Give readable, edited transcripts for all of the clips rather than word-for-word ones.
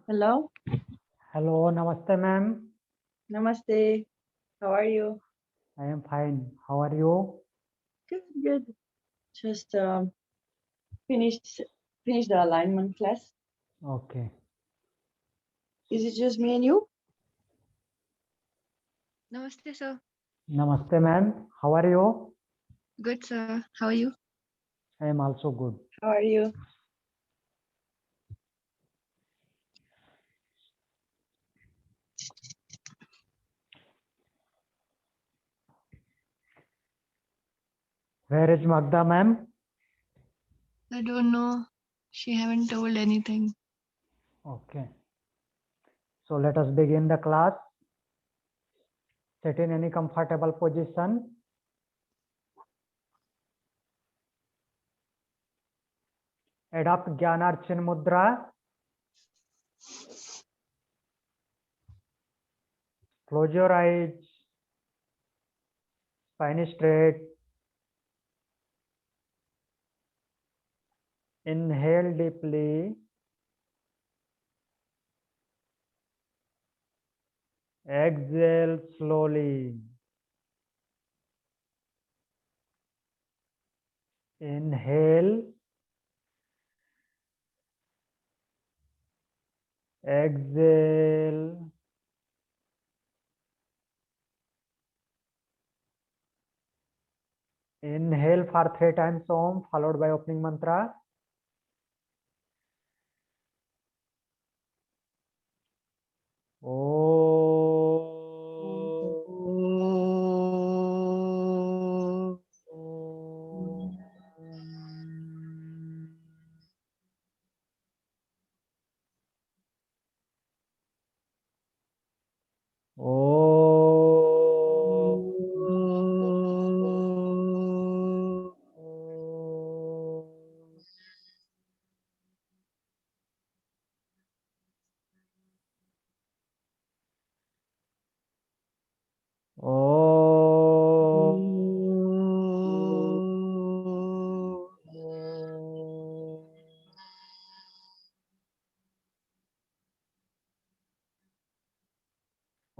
Hello. Hello, namaste, ma'am. Namaste. How are you? I am fine. How are you? Good, good. Just finished finished the alignment class. Okay. Is it just me and you? Namaste, sir. Namaste, ma'am. How are you? Good, sir. How are you? I am also good. How are you? Where is Magda, ma'am? I don't know. She haven't told anything. Okay. So let us begin the class. Sit in any comfortable position. Adopt Jnanarchin Mudra. Close your eyes. Spine straight. Inhale deeply. Exhale slowly. Inhale. Exhale. Inhale for 3 times Om, followed by opening mantra.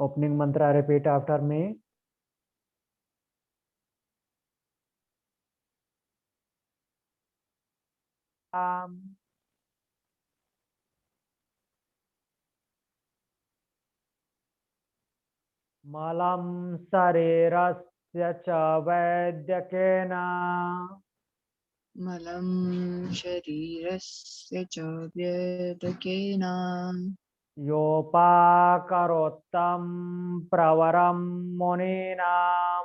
Opening mantra, repeat after me. Malam sarirasya cha vaidyakenā Malam sharirasya cha vyadakenā yopakarottam pravaram muninām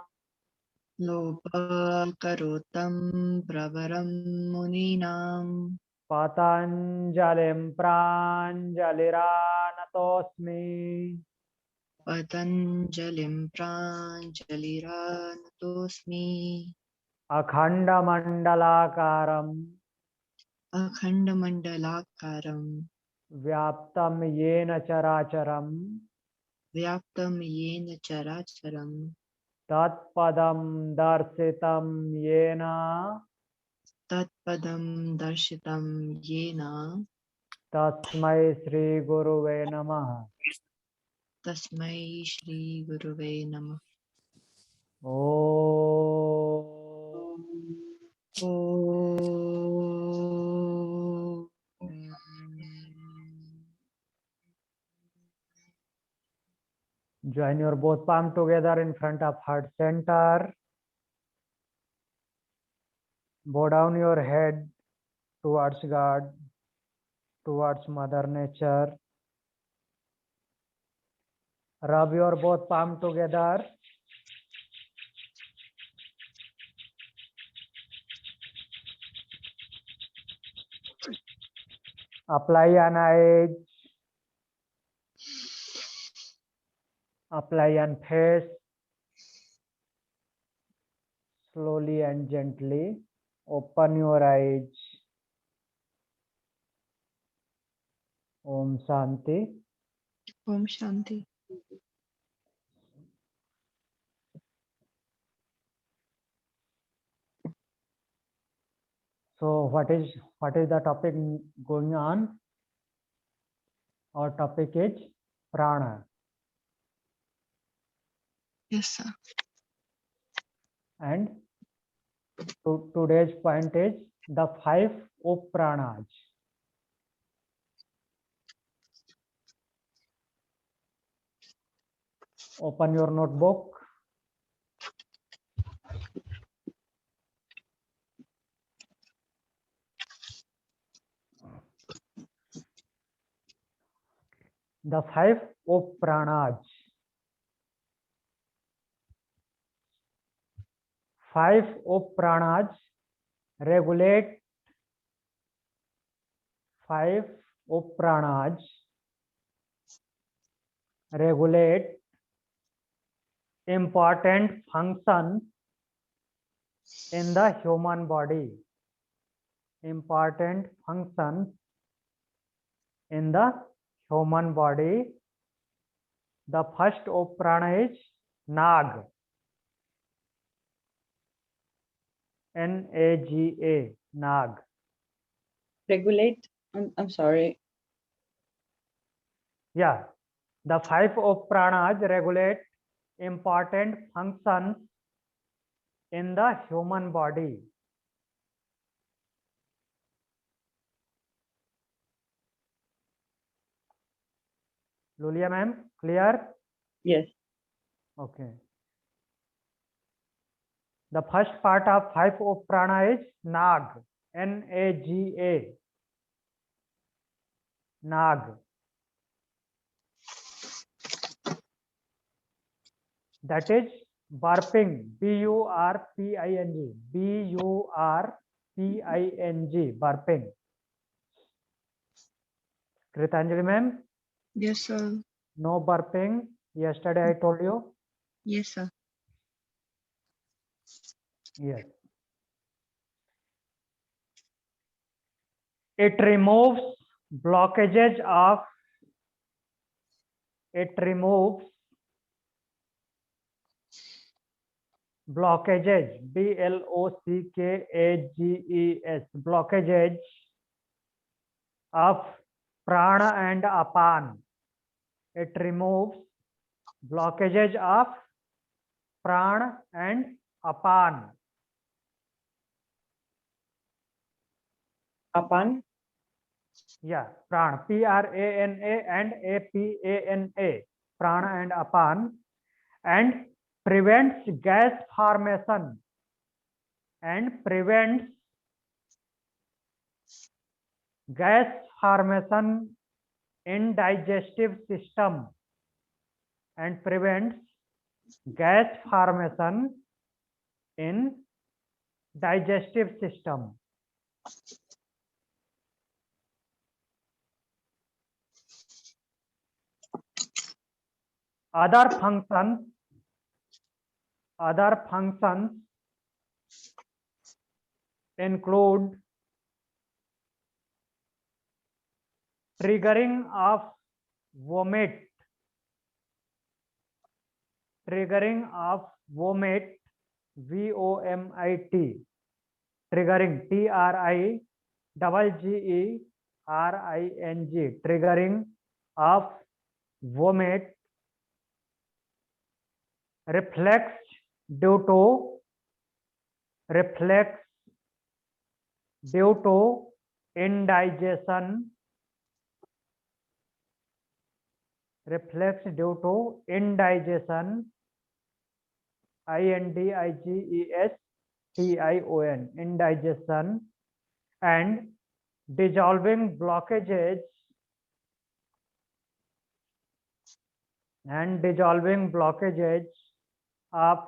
lopakarotam pravaram muninam patanjalim pranjalirānatosmi patanjalim pranjaliranatosmi akhanda-mandalakaram akhandamandalakaram vyaptam yena characharam vyaptam yena characharam tatpadam darsitam yena tatpadam darshitam yena tasmai Shri Guruve Namaha. tasmai shri guruve namah. Om. Om. Join your both palm together in front of heart center. Bow down your head towards God, towards Mother Nature. Rub your both palm together. Apply an edge. Apply an face. Slowly and gently open your eyes. Om Shanti. Om Shanti. So what is the topic going on? Our topic is prana. Yes, sir. And today's point is the 5 upranas. Open your notebook. The 5 upranas. 5 upranas regulate 5 upranas regulate important functions in the human body. Important functions in the human body. The first uprana is Nag. N-A-G-A, Nag. Regulate. I'm sorry. Yeah, the 5 upranas regulate important functions in the human body. Lulia ma'am, clear? Yes. Okay. The first part of 5 uprana is Nag. N-A-G-A. Nag. That is burping. B-U-R-P-I-N-G. B-U-R-P-I-N-G. Burping. Kritanjali ma'am, Yes, sir. no burping. Yesterday I told you. Yes, sir. Yes. It removes blockages of. It removes blockages. B-L-O-C-K-A-G-E-S. Blockages of prana and apan. It removes blockages of prana and apan. Apan. Yeah, prana. P-R-A-N-A and A-P-A-N-A. Prana and apan. And prevents gas formation. And prevents gas formation in digestive system. And prevents gas formation in digestive system. Other functions include triggering of vomit, V-O-M-I-T, triggering, T-R-I-G-G-E-R-I-N-G, triggering of vomit, reflex due to indigestion, indigestion, indigestion, and dissolving blockages of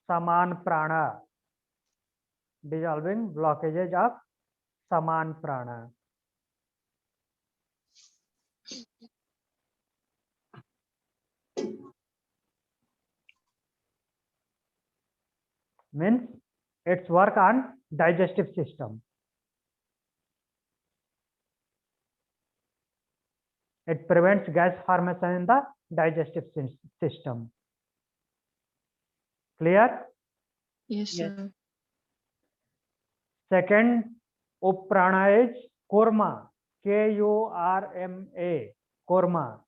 saman prana. Dissolving blockages of saman prana. Means its work on digestive system. It prevents gas formation in the digestive system. Clear? Yes, Yes. sir. Second uprana is kurma. K-U-R-M-A. Korma.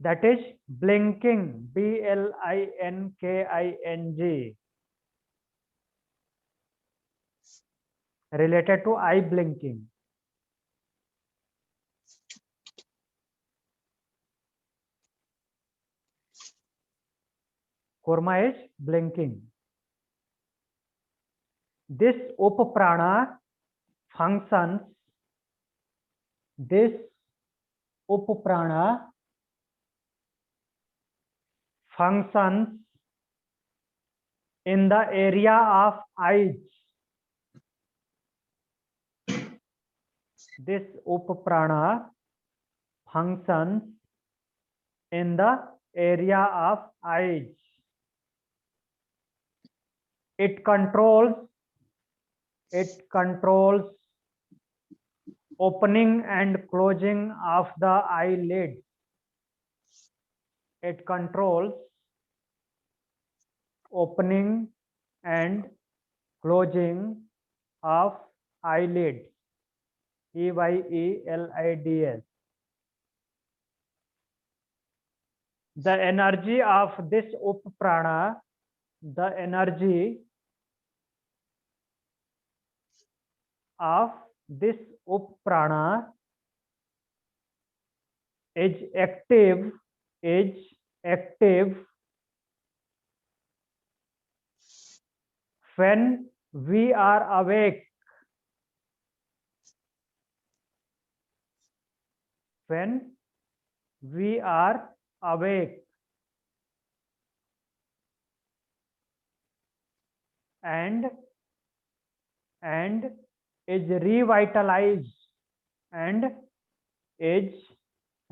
That is blinking, B-L-I-N-K-I-N-G, related to eye blinking. Korma is blinking. This Upaprana functions. This Upaprana functions in the area of eyes. This Upaprana functions in the area of eyes. It controls opening and closing of the eyelid. It controls opening and closing of eyelids. EYELIDS. The energy of this Upaprana, the energy of this Upaprana is active when we are awake. When we are awake and is revitalized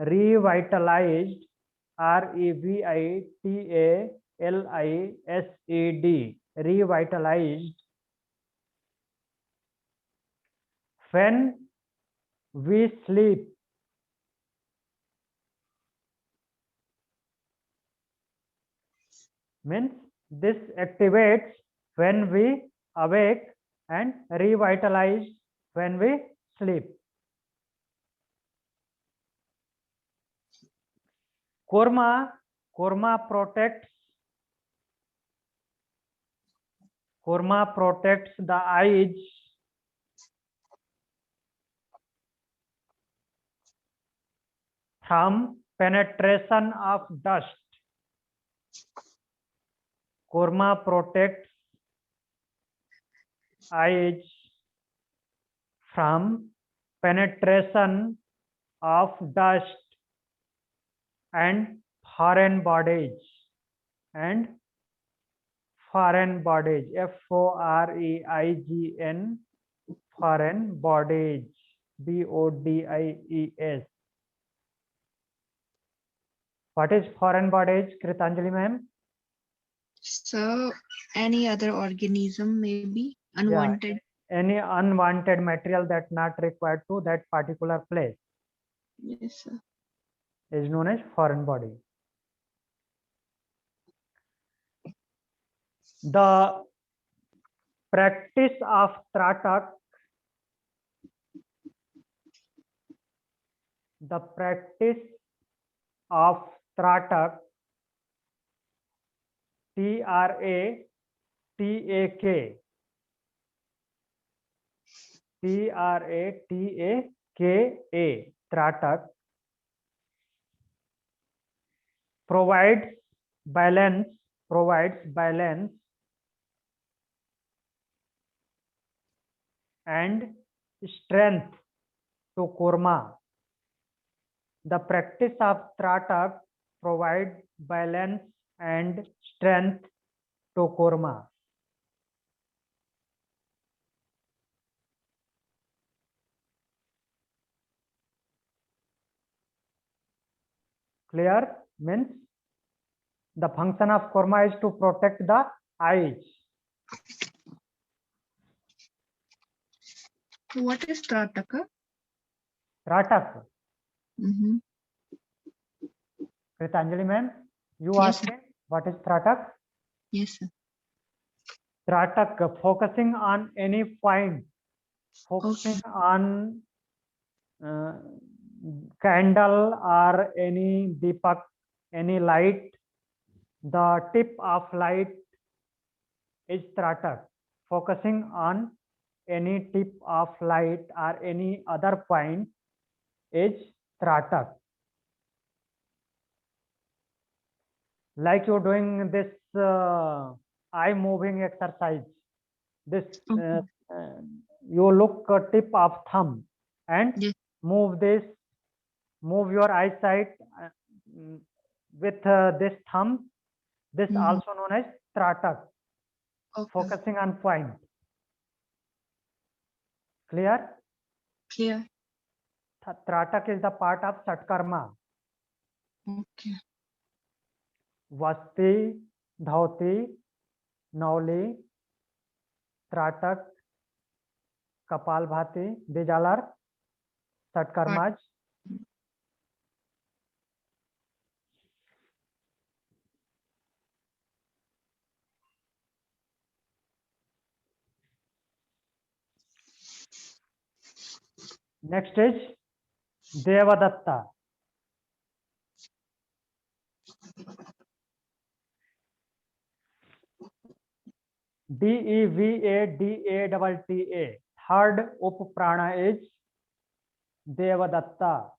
REVITALISED, revitalized when we sleep. Means this activates when we awake and revitalized when we sleep. Korma protects the eyes from penetration of dust. Korma protects eyes from penetration of dust and foreign bodies. Foreign bodies, FOREIGN, foreign bodies, BODIES. What is foreign bodies, Kritanjali ma'am? So any other organism, maybe unwanted. Yeah, any unwanted material that not required to that particular place Yes, sir. is known as foreign body. The practice of Tratak, Tratak provides balance and strength to Korma. The practice of Tratak provides balance and strength to Korma. Clear? Means the function of Korma is to protect the eyes. What is Trataka? Tratak. Kritanjali ma'am, you Yes, asked me what is Tratak? Yes, sir. Tratak, focusing on any point, focusing on candle or any deepak, any light. The tip of light is tratak. Focusing on any tip of light or any other point is tratak. Like you're doing this eye moving exercise. This Okay. you look tip of thumb and Yes. move your eyesight with this thumb. This Mhm. also known as tratak, Okay. focusing on point. Clear? Clear. Tratak is the part of Satkarma. Okay. Vasti, Dhauti, Nauli, Tratak, Kapalbhati. These all are Satkarmas. Next is Devadatta. Devadatta. Third Upaprana is Devadatta.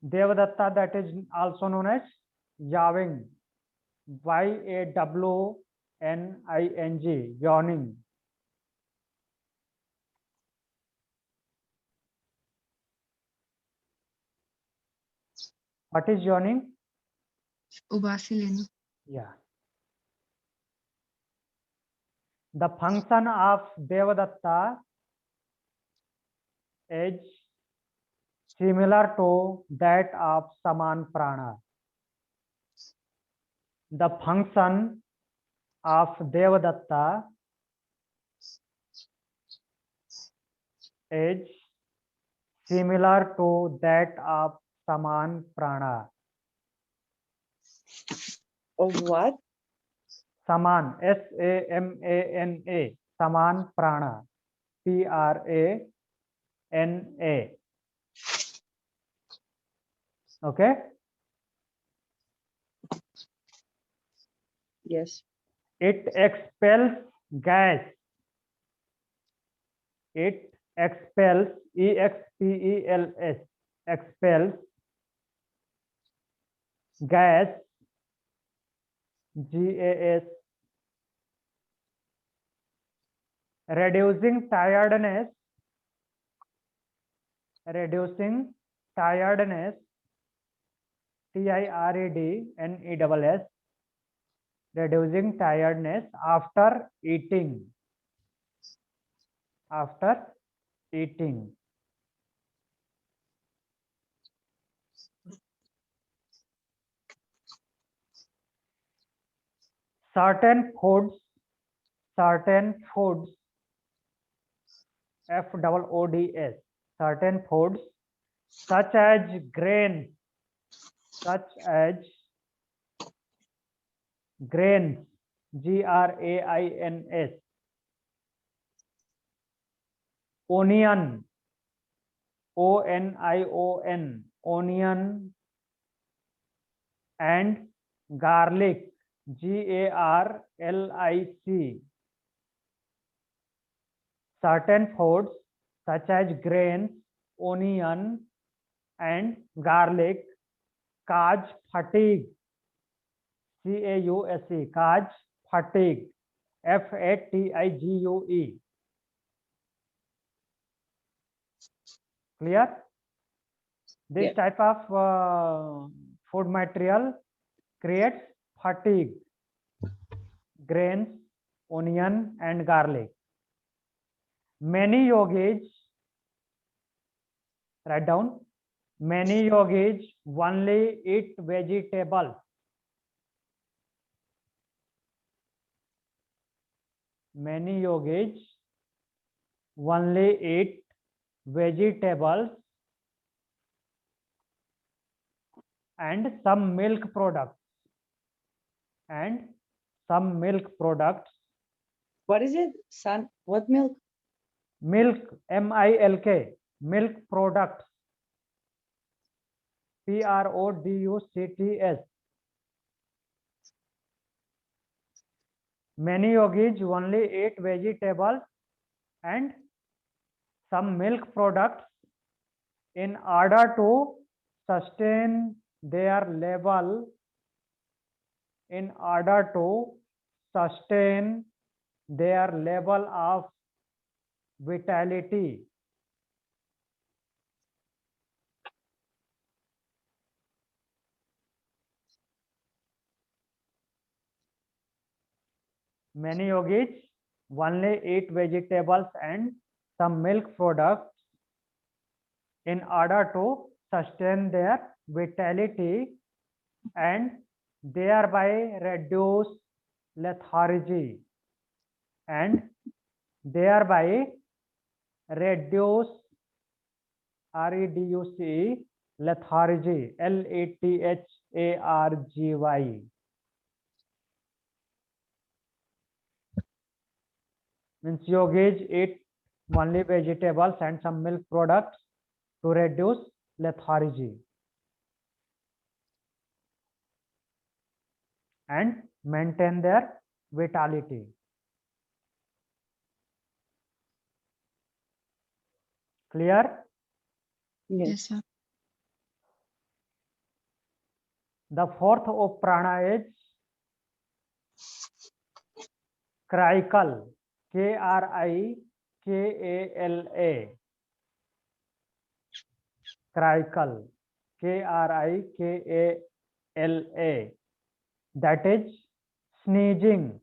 Devadatta, that is also known as Yawning. Yawning. Yawning. What is yawning? Ubasi lena. Yeah. The function of Devadatta is similar to that of Saman Prana. The function of Devadatta is similar to that of Saman Prana. Of what? Saman, S-A-M-A-N-A, Saman Prana, P-R-A-N-A. Okay? Yes. It expels gas. It expels, E-X-P-E-L-S, expels gas, G-A-S, reducing tiredness, T-I-R-E-D-N-E-S-S, reducing tiredness after eating. After eating. Certain foods, F-O-O-D-S, certain foods such as grains, G-R-A-I-N-S, onion, O-N-I-O-N, onion, and garlic, G-A-R-L-I-C. Certain foods such as grains, onion, and garlic cause fatigue, C-A-U-S-E, cause fatigue, F-A-T-I-G-U-E. Clear? This Yeah. type of food material creates fatigue. Grains, onion, and garlic. Many yogis, write down, many yogis only eat vegetables. Many yogis only eat vegetables and some milk products. And some milk products. What is it? Sun, what milk? Milk, M-I-L-K, milk products, P-R-O-D-U-C-T-S. Many yogis only eat vegetables and some milk products in order to sustain their level, in order to sustain their level of vitality. Many yogis only eat vegetables and some milk products in order to sustain their vitality and thereby reduce lethargy and thereby reduce REDUCE lethargy, LETHARGY. Means yogis eat only vegetables and some milk products to reduce lethargy and maintain their vitality. Clear? Yes. Yes, sir. The fourth of prana is Krikala, Krikala. Krikala, Krikala. That is sneezing,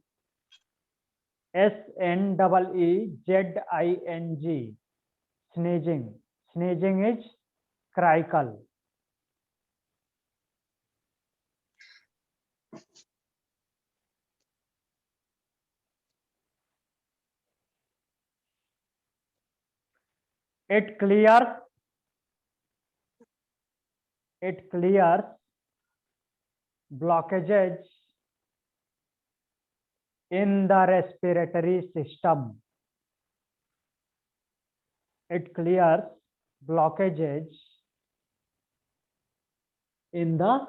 SNEEZING. Sneezing. Sneezing is Krikala. It clears blockages in the respiratory system. It clears blockages in the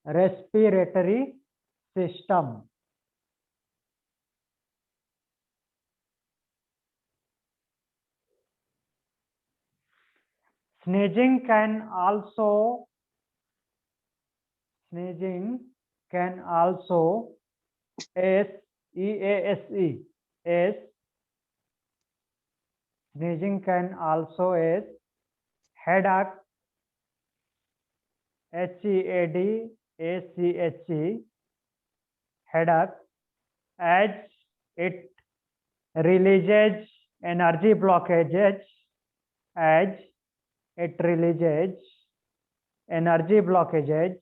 respiratory system. Sneezing can also SNEEZING can also headache, HEADACHE, headache, as it releases energy blockages, as it releases energy blockages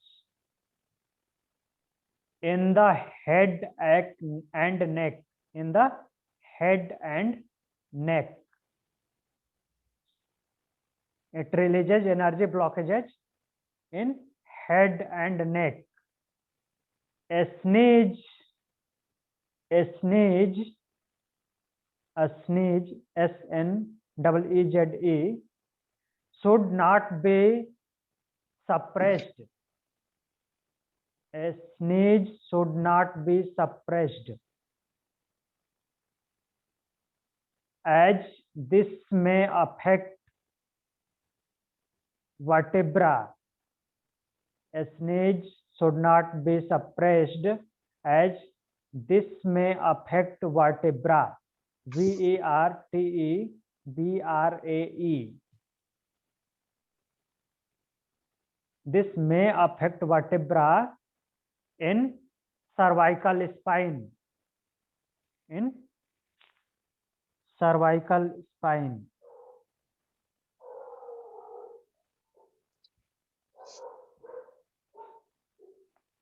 in the head and neck, in the head and neck. It releases energy blockages in head and neck. A sneeze, SNEEZE, should not be suppressed. A sneeze should not be suppressed, as this may affect vertebra. A sneeze should not be suppressed, as this may affect vertebra. VERTEBRAE. This may affect vertebra in cervical spine. In cervical spine.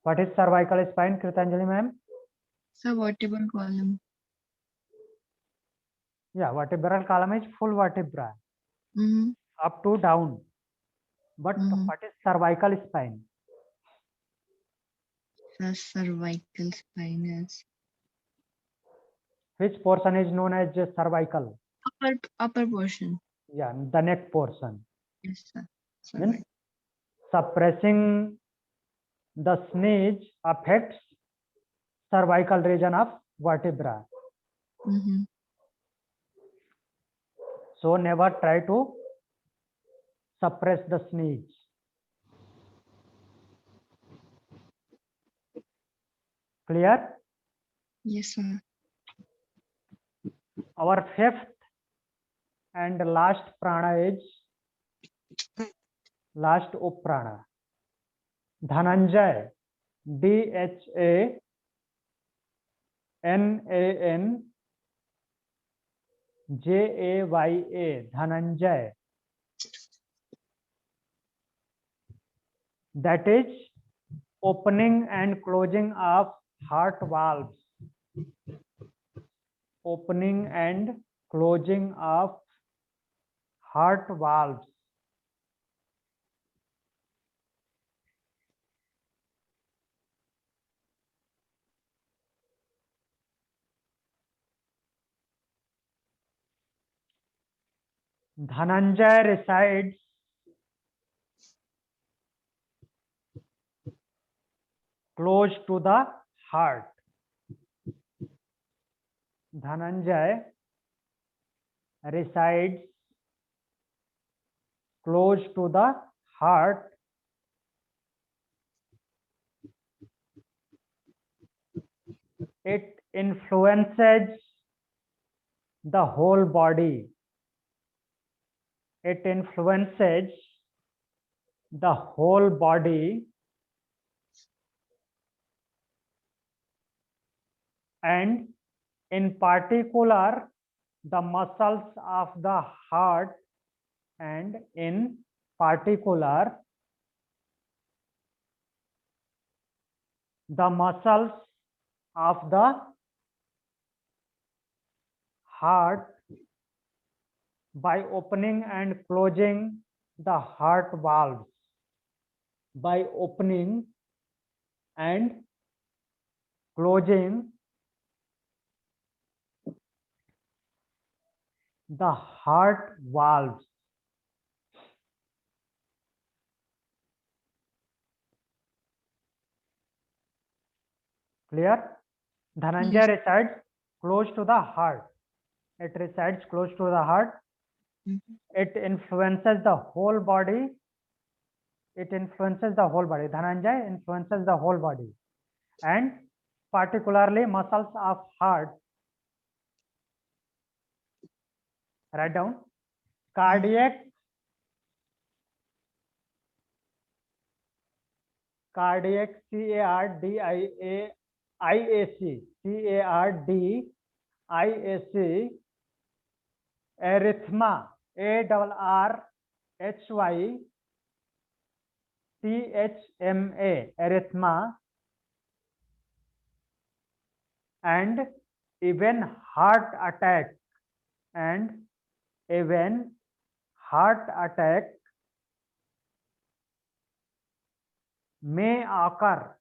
What is cervical spine, Kritanjali ma'am? So vertebral column. Yeah, vertebral column is full vertebra. Mm-hmm. up to down. But Mhm. what is cervical spine? The cervical spine is Which portion is known as cervical? upper portion. Yeah, the neck portion. Yes, sir. Means Cervical. suppressing the sneeze affects cervical region of vertebra. Mm-hmm. So never try to suppress the sneeze. Clear? Yes, sir. Our fifth and last prana is last uprana. Dhananjay. DHANANJAY. Dhananjay. That is opening and closing of heart valves. Opening and closing of heart valves. Dhananjay resides close to the heart. Dhananjay resides close to the heart. It influences the whole body. It influences the whole body and in particular the muscles of the heart and in particular the muscles of the heart by opening and closing the heart valves. By opening and closing the heart valves. Clear? Dhananjay Yes. resides close to the heart. It resides close to the heart. Mhm. It influences the whole body. It influences the whole body. Dhananjay influences the whole body and particularly muscles of heart. Write down. Cardiac CARDIAC arrhythmia arrhythmia and even heart attack may occur.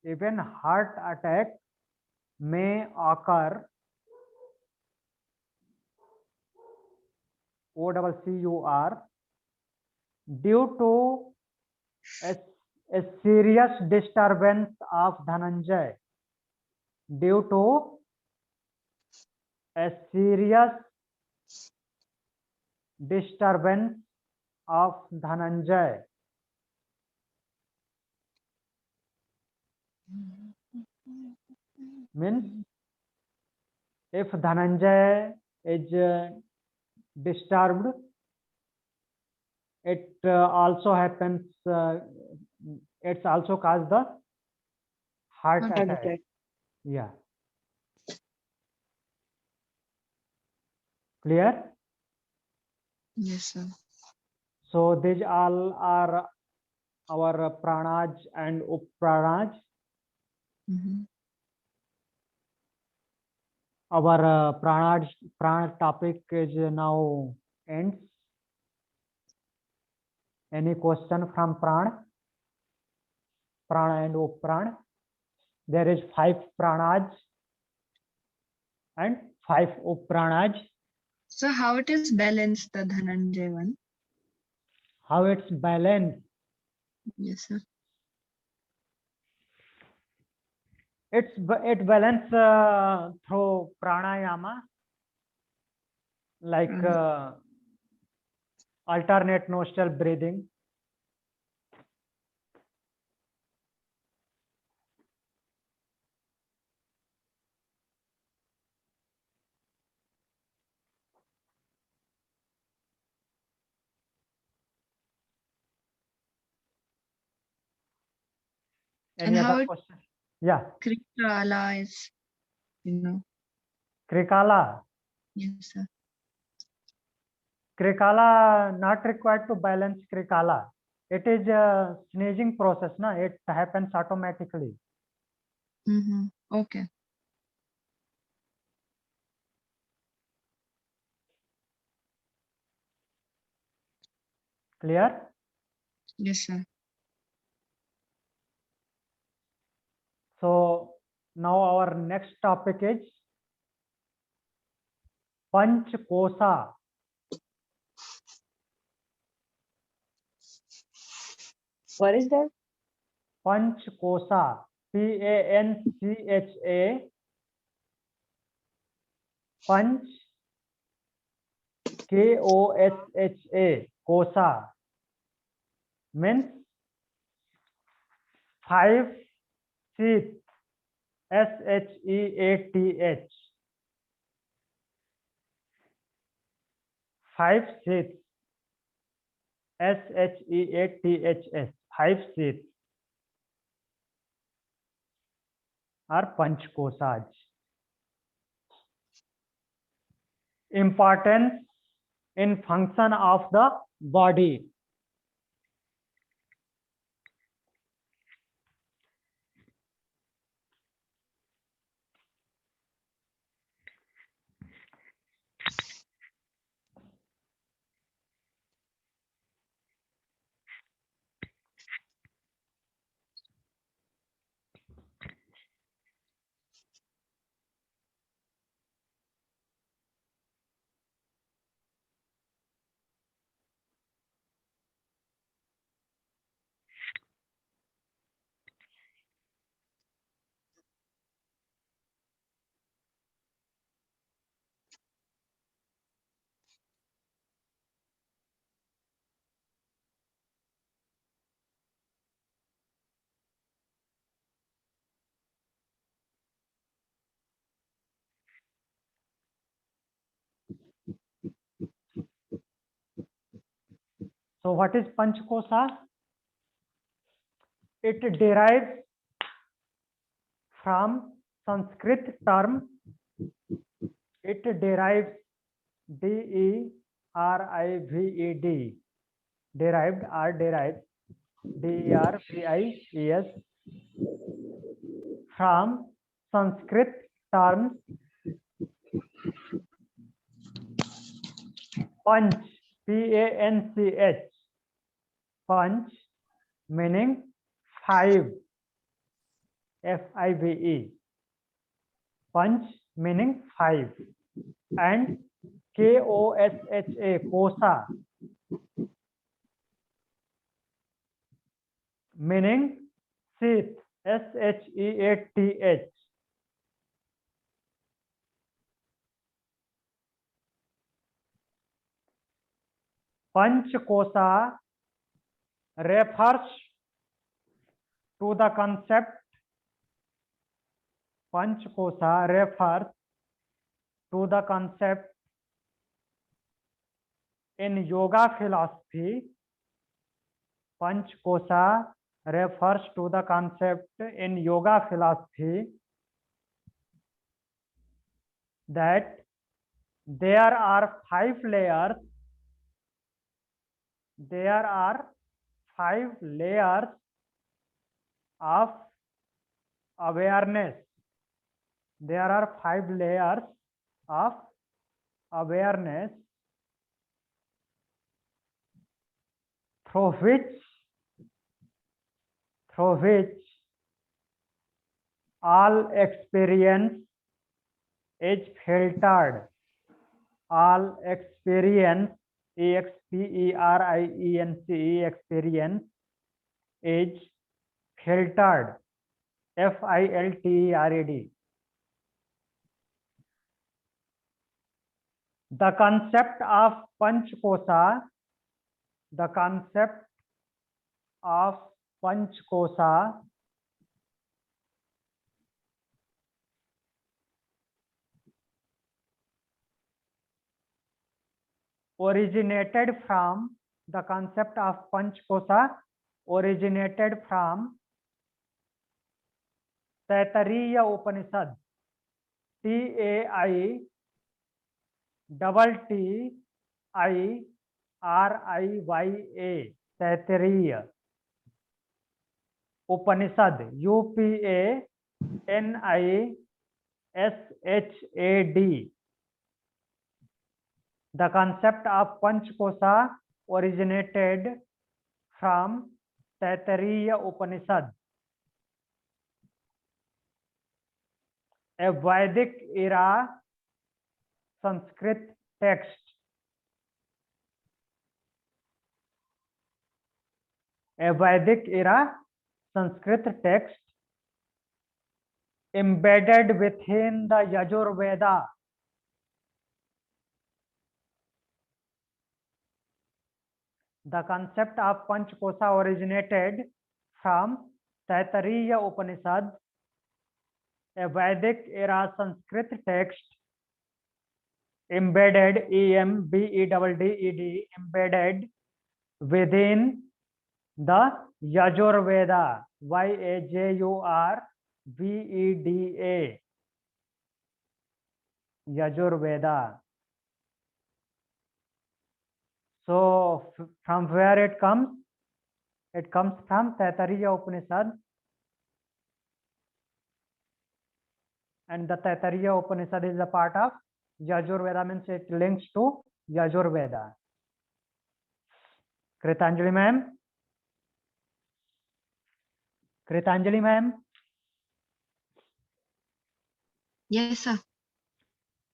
Even heart attack may occur. OCCUR due to a serious disturbance of Dhananjay. Due to a serious disturbance of Dhananjay. Means if Dhananjay is disturbed, it also happens, it's also caused the heart Heart attack. attack. Yeah. Clear? Yes, sir. So these all are our pranas and upranas. Mm-hmm. Our prana topic is now ends. Any question from Pran? Prana and Upran. There is 5 pranas and 5 upranas. So how it is balanced, the Dhananjay one? How it's balanced? Yes, sir. It balance through pranayama, like alternate nostril breathing. And Any how other it question? Yeah, Krikrala is, Krikala. Yes, sir. Krikala not required to balance Krikala. It is a sneezing process, na? It happens automatically. Okay. Clear? Yes, sir. So now our next topic is Panch Kosa. What is that? Panch Kosa. Pancha. Panch. Kosha. Kosa. Means 5 sheath. Sheath. 5 sheaths. Sheaths. 5 sheaths are Panchkosas. Importance in function of the body. So what is Panchkosa? It derives from Sanskrit term. It derives derived derived or derived derived from Sanskrit terms Panch, Panch, Panch meaning 5, Five, Panch meaning 5, and Kosha, Kosa meaning sheath, Sheath. Panchkosa refers to the concept. Panchkosa refers to the concept in yoga philosophy. Panchkosa refers to the concept in yoga philosophy that there are 5 layers. There are 5 layers of awareness. There are 5 layers of awareness through which all experience is filtered. All experience, experience, experience is filtered, filtered. The concept of Panchkosa, originated from Taittiriya Upanishad, Taittiriya, Taittiriya Upanishad, Upanishad. The concept of Panchkosa originated from Taittiriya Upanishad, a Vedic era Sanskrit text. A Vedic era Sanskrit text embedded within the Yajurveda. The concept of Panchkosa originated from Taittiriya Upanishad, a Vedic era Sanskrit text embedded, embedded within the Yajurveda, Yajurveda, Yajurveda. So from where it comes? It comes from Taittiriya Upanishad, and the Taittiriya Upanishad is a part of Yajurveda, means it links to Yajurveda. Kritanjali ma'am? Kritanjali ma'am? Yes, sir.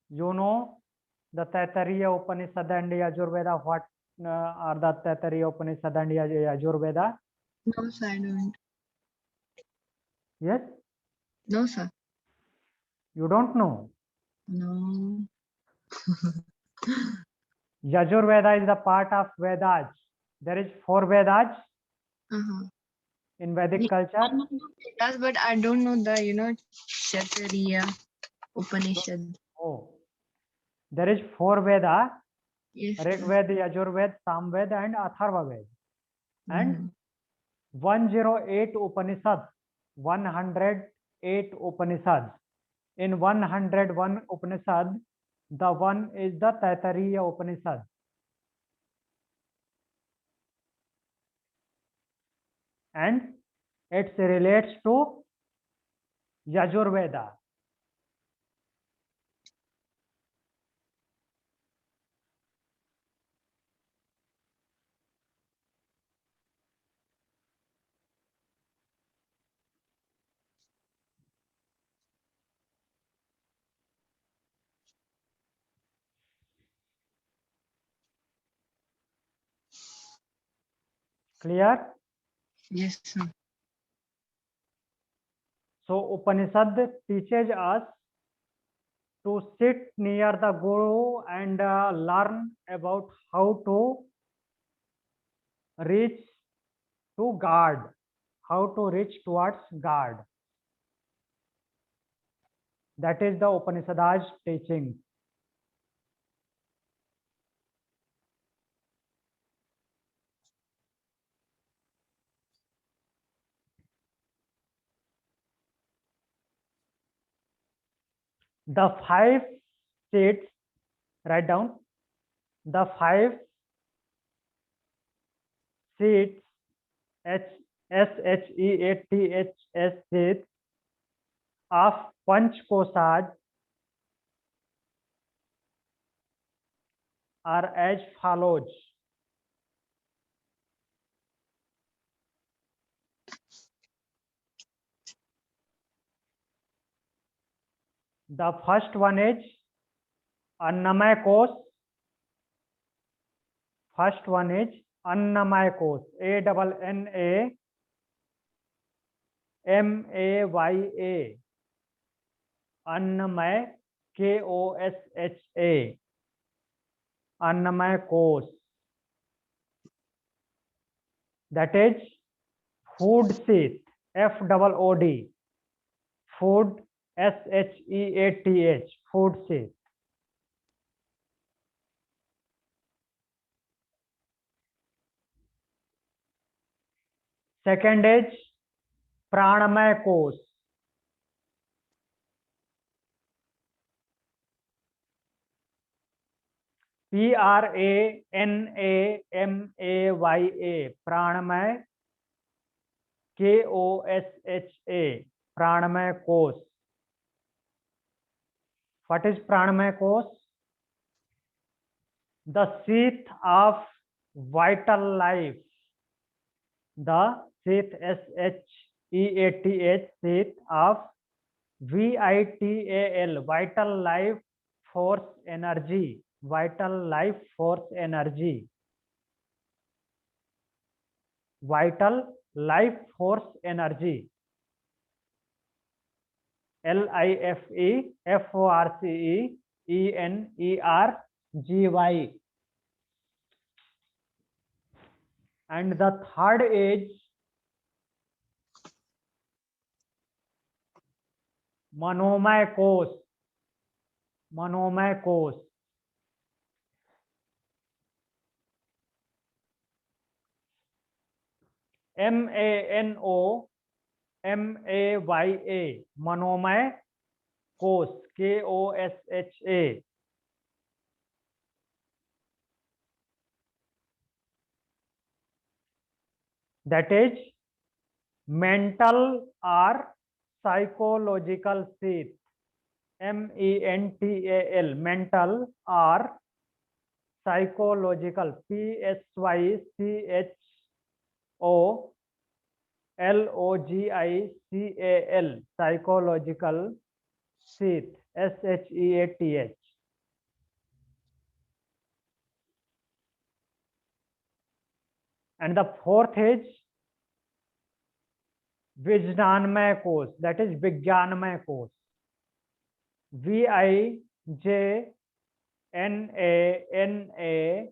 You know the Taittiriya Upanishad and Yajurveda. What are the Taittiriya Upanishad and Yajurveda? No, sir, I don't. Yes? No, sir. You don't know? No. Yajurveda is the part of Vedas. There is 4 Vedas Uh-huh. in Vedic I culture. know the Vedas, but I don't know the, Taittiriya Upanishad. Oh, there is 4 Veda: Yes, Rig sir. Veda, Yajurveda, Samveda, and Atharva Veda. And Mhm. 108 Upanishads, 108 Upanishads. In 101 Upanishad, the one is the Taittiriya Upanishad. And it relates to Yajurveda. Clear? Yes, sir. So Upanishad teaches us to sit near the Guru and learn about how to reach to God, how to reach towards God. That is the Upanishad's teaching. The 5 seats, write down, the 5 seats, SHEATHS seats of Panchkosas are as follows. The first one is Annamaya कोश. First one is Annamaya कोश. ANNAMAYA. Annamaya KOSHA. Annamaya कोश. That is food sheath. FOOD. Food SHEATH. Food sheath. Second is Pranamaya कोश. PRANAMAYA. Pranamaya KOSHA. Pranamaya कोश. What is Pranamaya कोश? The sheath of vital life. The sheath SHEATH. Sheath of VITAL. Vital life force energy. Vital life force energy. Vital life force energy. LIFEFORCEENERGY. And the third is Manomaya कोश. Manomaya कोश. MANOMAYA. Manomaya कोश. KOSHA. That is mental or psychological sheath. MENTAL. Mental or psychological. PSYCHOLOGICAL. Psychological sheath. SHEATH. And the fourth is Vijnanmaya कोश. That is Vijnanmaya कोश. VIJNANA.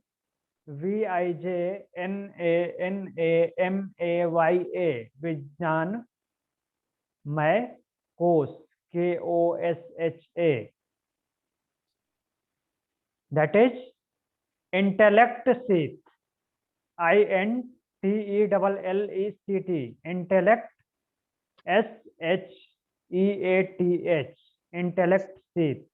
VIJNANAMAYA. Vijnanmaya कोश. KOSHA. That is intellect sheath. INTELLECT. Intellect SHEATH. Intellect sheath.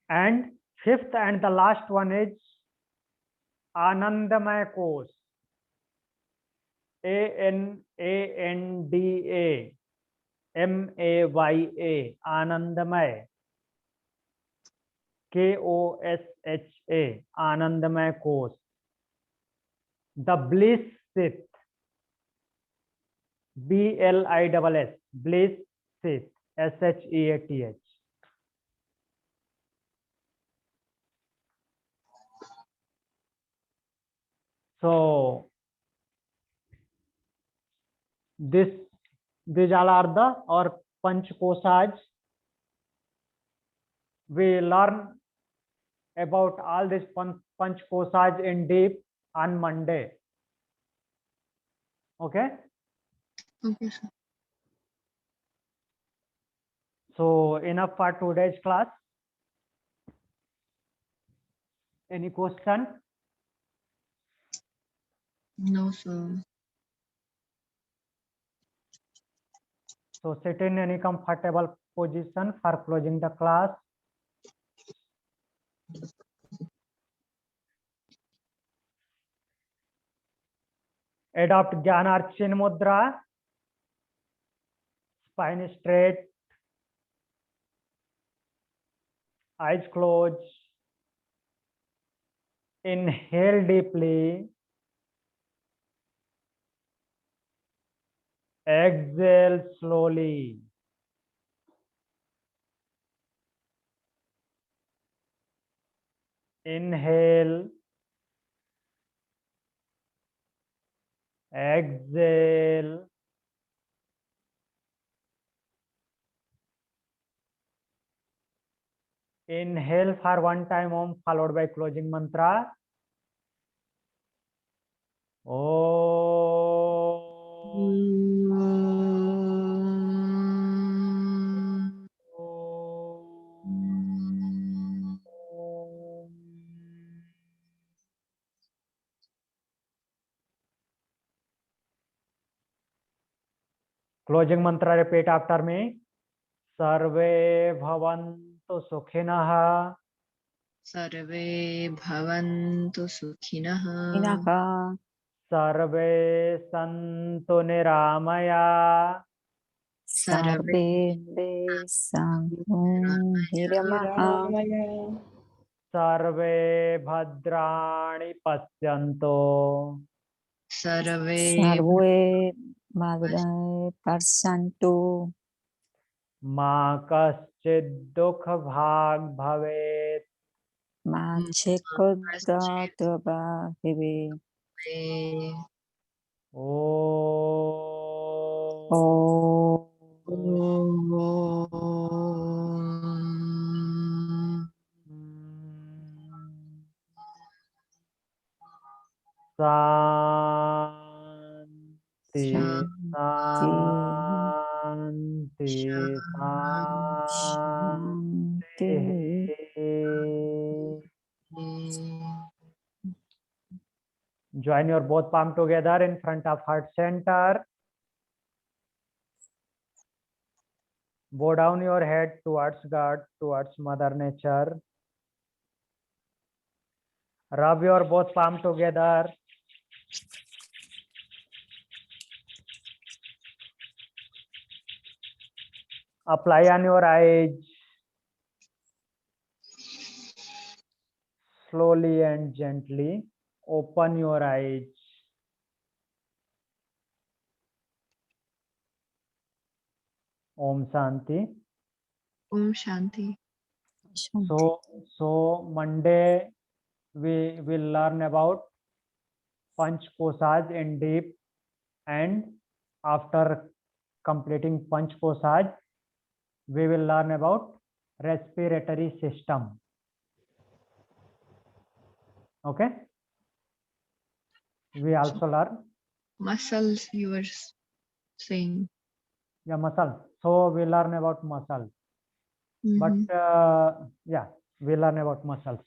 And fifth and the last one is Anandamaya कोश. ANANDAMAYA. Anandamaya. KOSHA. Anandamaya कोश. The bliss sheath. BLISS. Bliss sheath. SHEATH. So these all are the or Panch Koshas. We learn about all these Panch Koshas in deep on Monday. Okay. Okay, sir. So enough for today's class. Any question? No, sir. So sit in any comfortable position for closing the class. Adopt Jnana Chin Mudra. Spine straight. Eyes closed. Inhale deeply. Exhale slowly. Inhale. Exhale. Inhale for one time Om followed by closing mantra. Closing mantra repeat after me. Sarve bhavantu sukhinah. Sarve bhavantu sukhinah. Inaha. Sarve santu niramaya. Sarve sanghum niramaha. Sarve bhadrani pasyanto. Sarve Sarve madhurae parsantu. Ma kaschid dukh bhag bhavet. Machekudadava hivi. Om. Om. Shanti, Shanti. Shanti, Shanti. Join your both palm together in front of heart center. Bow down your head towards God, towards Mother Nature. Rub your both palm together. Apply on your eyes. Slowly and gently open your eyes. Om Shanti. Om Shanti. So Monday we will learn about Panch Kosaj in deep, and after completing Panch Kosaj we will learn about respiratory system. Okay. We also learn Muscles you were saying. muscle. So we learn about muscle. But yeah, we learn about muscles.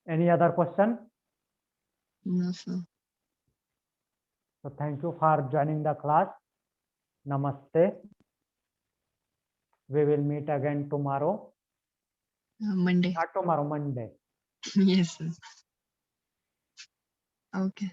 Any other question? No, sir. So thank you for joining the class. Namaste. We will meet again tomorrow. Monday. Not tomorrow, Monday. Yes, sir. Okay.